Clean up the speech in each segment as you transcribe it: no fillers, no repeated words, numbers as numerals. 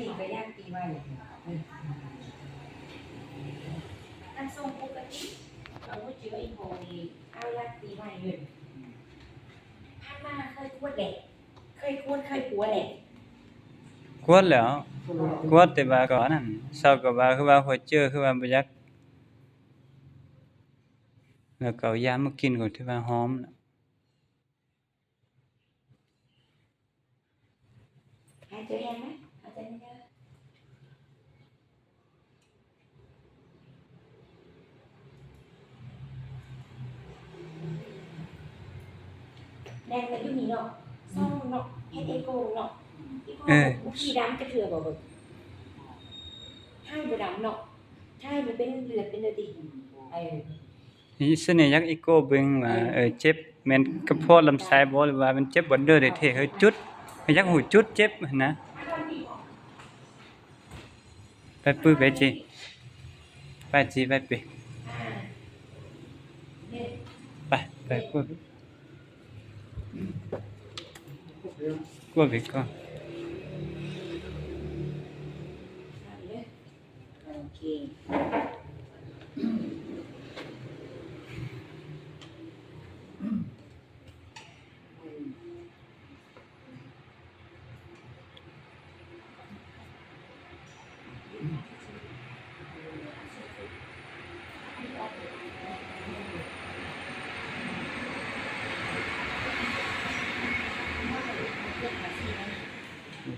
นี่ก็ย่างตีไว้อันทรงปกติเราก็เจอไอ้โหนี่เอาย่างตีไว้เลยผ่านมาเคยกวดแหละเคยกวดเคยปัวแหละกวดแล้วกวดแต่ว่าก่อนนั้นเช้าก็ว่าคือว่าหัวเจอคือว่าบ่อยากแล้วก็เอายามากินก็ที่ว่าหอมน่ะหายใจแรงไหมหายใจไม่ได้แดงแต่ยุ่งนี่เนาะซ่องเนาะเฮ็ดเอโกเนาะอีโก้ขี้ดำกระเถื่อบ่เบิ่งให้บ่ดำเนาะใช่มันเป็นเลือดเป็นเลือดดินี่ซิเนี่ยอยากอีโกเบิ่งว่าเจ็บแม่นกระเพาะลำไส้บ่หรือว่ามันเจ็บบ่เด้อได้แท้เฮ้ยจุดอยากฮู้จุดเจ็บหั่นนะไปปื้อไปจิไปจิไปปิไปไปปื้อกลัวไปก่อนโอเค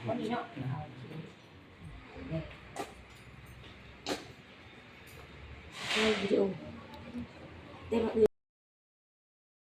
วันนี้เนาะในวิดีโอได้มา